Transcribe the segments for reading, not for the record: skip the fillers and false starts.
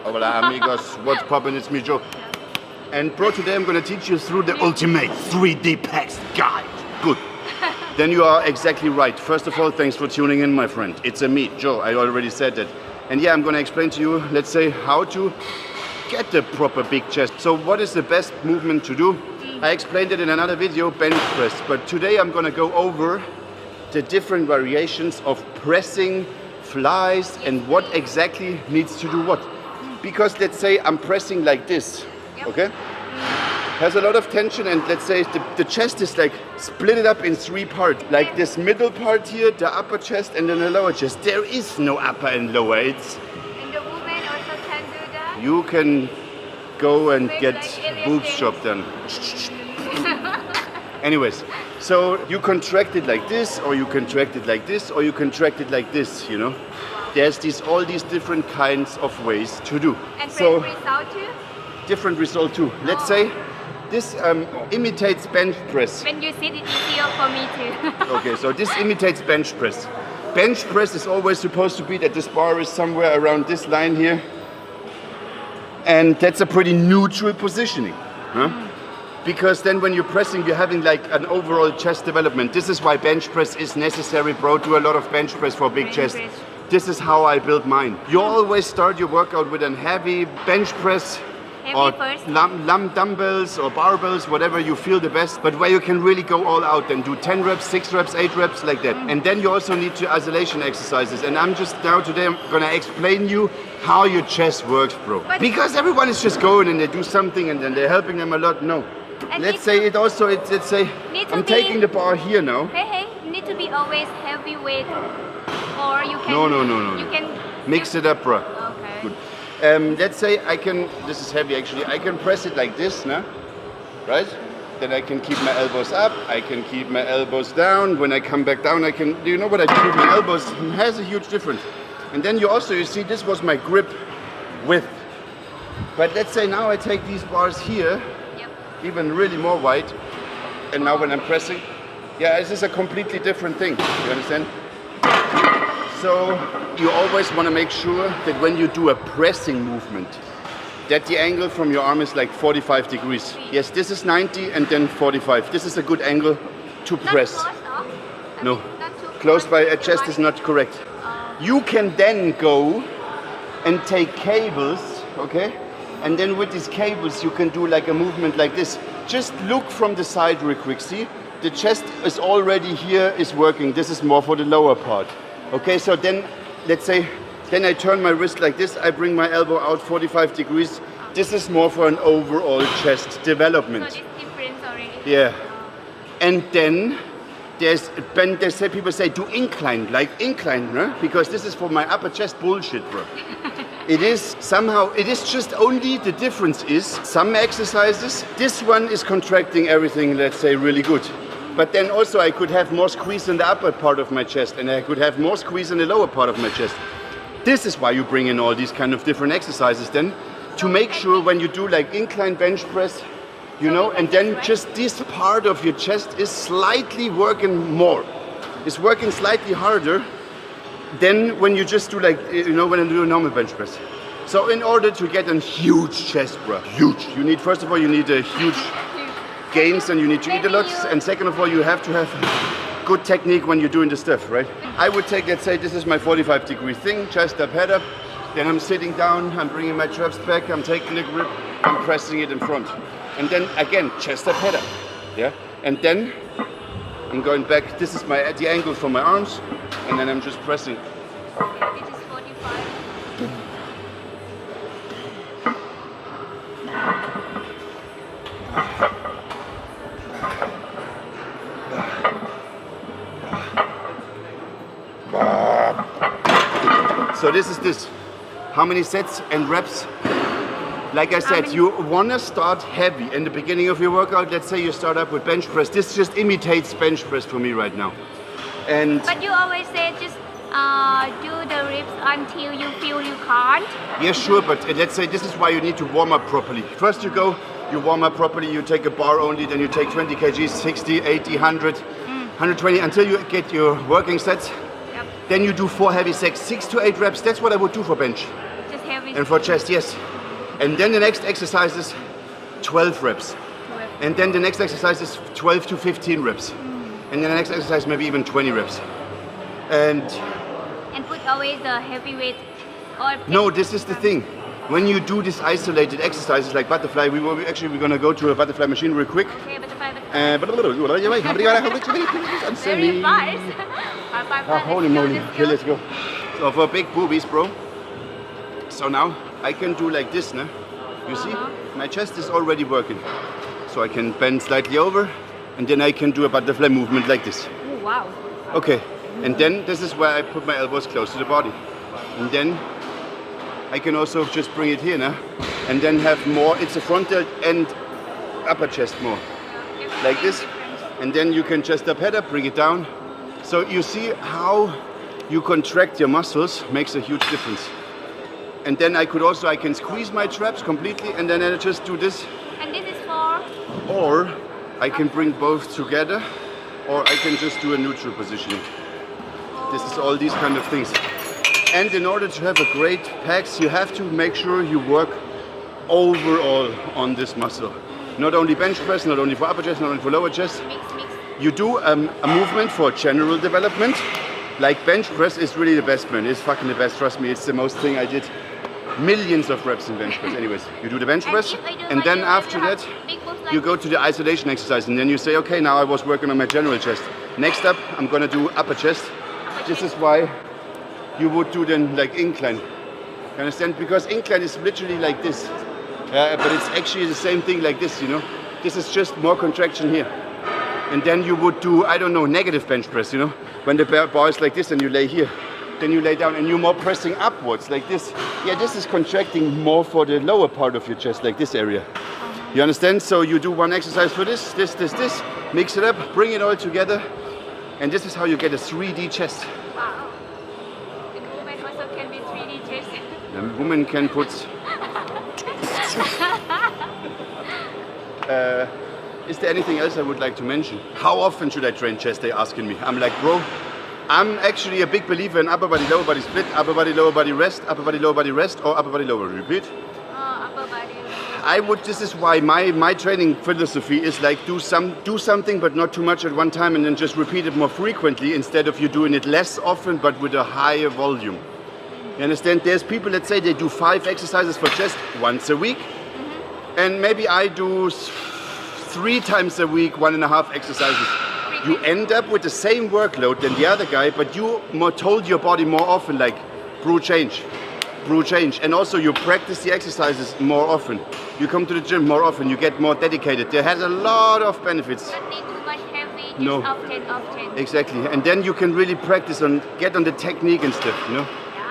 Hola amigos, what's poppin'? It's me, Joe. And bro, today I'm gonna teach you through the ultimate 3D Pecs guide. Good. Then you are exactly right. First of all, thanks for tuning in, my friend. It's a me, Joe. I already said that. And yeah, I'm gonna explain to you, let's say, how to get the proper big chest. So what is the best movement to do? I explained it in another video, bench press. But today I'm gonna go over the different variations of pressing flies and what exactly needs to do what. Because let's say I'm pressing like this, okay? Has a lot of tension, and let's say the chest is like split it up in 3 parts. Like this middle part here, the upper chest and then the lower chest. There is no upper and lower. It's and the woman also can do that. you can go and get boobs job done. Anyways, so you contract it like this, or you contract it like this, or you contract it like this, you know? There's all these different kinds of ways to do. And so result too? different result too. Let's say this imitates bench press. When you sit, it's easier for me too. Okay, so this imitates bench press. Bench press is always supposed to be that this bar is somewhere around this line here. And that's a pretty neutral positioning. Huh? Because then when you're pressing, you're having like an overall chest development. This is why bench press is necessary, bro. Do a lot of bench press for big chest. This is how I build mine. You always start your workout with a heavy bench press, or dumbbells or barbells, whatever you feel the best, but where you can really go all out and do 10 reps, 6 reps, 8 reps, like that. And then you also need to isolation exercises. And I'm gonna explain you how your chest works, bro. Because everyone is just going and they do something and then they're helping them a lot. No. Let's say let's say I'm taking the bar here now. Hey, you need to be always heavy weight, or you can. No. You can mix it up, bro. Okay. Good. Let's say this is heavy actually, I can press it like this, no? Right? Then I can keep my elbows up, I can keep my elbows down. When I come back down, do you know what I do with my elbows? It has a huge difference. And then you see, this was my grip width. But let's say now I take these bars here, even really more wide, and now when I'm pressing, this is a completely different thing, you understand? So you always want to make sure that when you do a pressing movement, that the angle from your arm is like 45 degrees. Yes, this is 90 and then 45. This is a good angle to press. Not close, no, not too close by a chest is not correct. You can then go and take cables, okay? And then with these cables you can do like a movement like this. Just look from the side real quick, see? The chest is already here, is working. This is more for the lower part. Okay, so then, let's say, then I turn my wrist like this, I bring my elbow out 45 degrees. This is more for an overall chest development. So it's different already. Yeah. And then, people say, do incline, like incline, no? Because this is for my upper chest bullshit, bro. It is just only the difference is some exercises, this one is contracting everything, let's say, really good. But then also I could have more squeeze in the upper part of my chest and I could have more squeeze in the lower part of my chest. This is why you bring in all these kind of different exercises then, to make sure when you do like incline bench press, you know, and then just this part of your chest is slightly working more. It's working slightly harder than when you just do like, you know, when you do a normal bench press. So in order to get a huge chest, bro, huge, first of all, you need a huge gains and you need to eat a lot. And second of all, you have to have good technique when you're doing the stuff, right? I would take, let's say, this is my 45-degree thing, chest up, head up. Then I'm sitting down, I'm bringing my traps back, I'm taking the grip, I'm pressing it in front. And then again, chest up, head up, yeah? And then I'm going back, this is the angle for my arms, and then I'm just pressing. This is 45. So this is this. How many sets and reps? Like I said, you want to start heavy in the beginning of your workout. Let's say you start up with bench press. This just imitates bench press for me right now. But you always say just do the reps until you feel you can't. Yeah, sure, but let's say this is why you need to warm up properly. First you warm up properly, you take a bar only, then you take 20 kgs, 60, 80, 100, 120 until you get your working sets. Then you do 4 heavy sets, 6 to 8 reps. That's what I would do for bench. Just heavy And for chest, yes. And then the next exercise is 12 reps. And then the next exercise is 12 to 15 reps. And then the next exercise maybe even 20 reps. And put always the heavy weight or no, this is the thing. When you do these isolated exercises like butterfly, we're gonna go to a butterfly machine real quick. Okay, butterfly. Very fast. Holy moly. Okay, let's go. So for big boobies, bro. So now I can do like this, no? You see? My chest is already working. So I can bend slightly over and then I can do a butterfly movement like this. Oh, wow. Okay. And then this is where I put my elbows close to the body. And then I can also just bring it here now. And then have more, it's a frontal and upper chest more. Like this. And then you can chest up, head up, bring it down. So you see how you contract your muscles makes a huge difference. And then I can squeeze my traps completely and then I just do this. And this is for? Or I can bring both together or I can just do a neutral positioning. This is all these kind of things. And in order to have a great pecs, you have to make sure you work overall on this muscle. Not only bench press, not only for upper chest, not only for lower chest. Mix. You do a movement for general development. Like bench press is really the best, man. It's fucking the best, trust me. It's the most thing I did. Millions of reps in bench press. Anyways, you do the bench press and then after that you go to the isolation exercise and then you say, okay, now I was working on my general chest. Next up, I'm gonna do upper chest. This is why you would do then like incline. You understand? Because incline is literally like this. But it's actually the same thing like this, you know? This is just more contraction here. And then you would do, I don't know, negative bench press, you know? When the bar is like this and you lay here. Then you lay down and you're more pressing upwards like this. Yeah, this is contracting more for the lower part of your chest, like this area. You understand? So you do one exercise for this, mix it up, bring it all together. And this is how you get a 3D chest. Wow. And women also can be 3D chest. A woman can put... Is there anything else I would like to mention? How often should I train chest? They're asking me. I'm like, bro, I'm actually a big believer in upper body, lower body split, upper body, lower body rest, upper body, lower body rest, or upper body, lower. Repeat. Upper body. This is why my training philosophy is like do something but not too much at one time and then just repeat it more frequently instead of you doing it less often but with a higher volume. You understand? There's people that say they do 5 exercises for chest once a week. And maybe I do 3 times a week, 1.5 exercises. You end up with the same workload than the other guy, but you told your body more often, like brew change. And also you practice the exercises more often. You come to the gym more often, you get more dedicated. There has a lot of benefits. Not need too much heavy, just No. often. Exactly, and then you can really practice get on the technique and stuff, you know?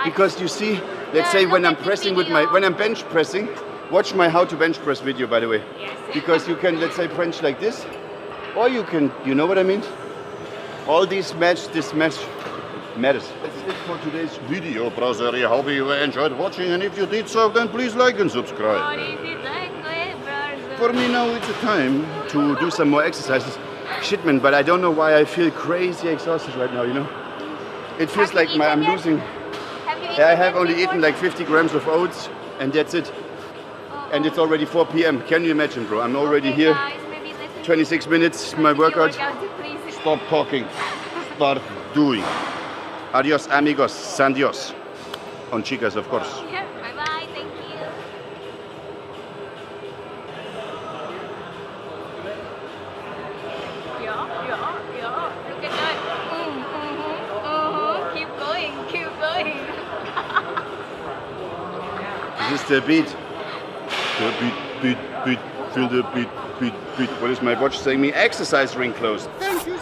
Because you see, let's say when I'm pressing when I'm bench pressing, watch my how to bench press video, by the way. Yes. Because you can, let's say, bench like this, or you can, you know what I mean? All these matters. That's it for today's video, brother. I hope you enjoyed watching, and if you did so, then please like and subscribe. For me now, it's a time to do some more exercises. Shit, man, but I don't know why I feel crazy exhausted right now, you know? It feels like I'm losing. I have only eaten like 50 grams of oats, and that's it. And it's already 4 p.m. Can you imagine, bro? I'm already here. 26 minutes, my workout. Stop talking. Start doing. Adios, amigos. San Dios. On chicas, of course. Yeah, bye-bye. Thank you. Yeah. Look at that. Keep going. This is the beat. The beat. Feel the beat. What is my watch saying me? Exercise ring closed. Thank you